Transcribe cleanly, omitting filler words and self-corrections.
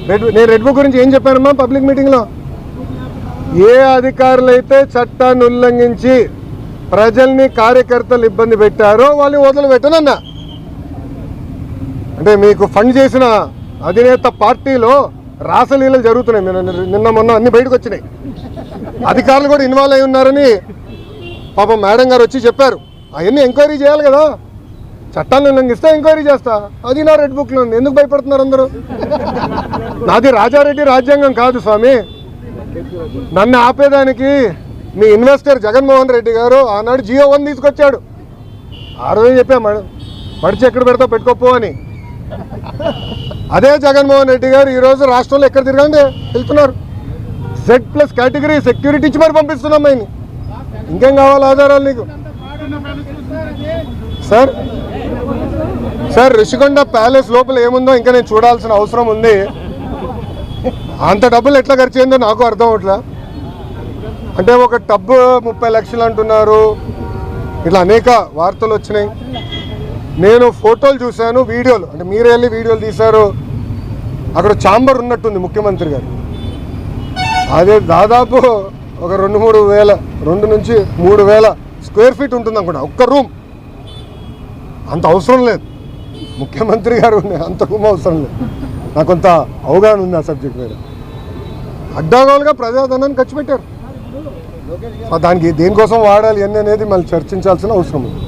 నేను red book గురించి ఏం చెప్పానమ్మా పబ్లిక్ మీటింగ్లో? ఏ అధికారులు అయితే చట్టాన్ని ఉల్లంఘించి ప్రజల్ని కార్యకర్తలు ఇబ్బంది పెట్టారో వాళ్ళని వదిలిపెట్టనన్నా. అంటే మీకు ఫండ్ చేసిన అధినేత పార్టీలో రాసలీలలు జరుగుతున్నాయి. నిన్న మొన్న అన్ని బయటకు వచ్చినాయి. అధికారులు కూడా ఇన్వాల్వ్ అయి ఉన్నారని పాపం మేడం గారు వచ్చి చెప్పారు. అవన్నీ ఎంక్వైరీ చేయాలి కదా. చట్టాన్ని ఉల్లంఘిస్తే ఎంక్వైరీ చేస్తా. అది నా రెడ్ బుక్లో ఉంది. ఎందుకు భయపడుతున్నారు అందరూ? నాది రాజారెడ్డి రాజ్యాంగం కాదు స్వామి. నన్ను ఆపేదానికి మీ ఇన్వెస్టర్ జగన్మోహన్ రెడ్డి గారు ఆనాడు GO1 తీసుకొచ్చాడు. ఆ రోజు చెప్పా మడిచి ఎక్కడ పెడతావు పెట్టుకోపో అని. అదే జగన్మోహన్ రెడ్డి గారు ఈరోజు రాష్ట్రంలో ఎక్కడ తిరగండి వెళ్తున్నారు. Z+ కేటగిరీ సెక్యూరిటీ ఇచ్చి మరి పంపిస్తున్నాం ఆయన్ని. ఇంకేం కావాలి ఆధారాలు నీకు? సార్ రిషికొండ ప్యాలెస్ లోపల ఏముందో ఇంకా నేను చూడాల్సిన అవసరం ఉంది. అంత డబ్బులు ఎట్లా ఖర్చు అయిందో నాకు అర్థం అవట్లా. అంటే ఒక టబ్ 30 లక్షలు అంటున్నారు. ఇట్లా అనేక వార్తలు వచ్చినాయి. నేను ఫోటోలు చూశాను, వీడియోలు, అంటే మీరే వెళ్ళి వీడియోలు తీశారు. అక్కడ ఛాంబర్ ఉన్నట్టుంది ముఖ్యమంత్రి గారు. అదే దాదాపు ఒక 2 నుంచి 3 వేల స్క్వేర్ ఫీట్ ఉంటుంది అనుకుంటా ఒక్క రూమ్. అంత అవసరం లేదు ముఖ్యమంత్రి గారు, అంత రూమ్ అవసరం లేదు. నాకు కొంత అవగాహన ఉంది ఆ సబ్జెక్ట్ మీద. అడ్డాగోలుగా ప్రజాధనాన్ని ఖర్చు పెట్టారు. దానికి దేనికోసం వాడాలి అనేది మళ్ళీ చర్చించాల్సిన అవసరం ఉంది.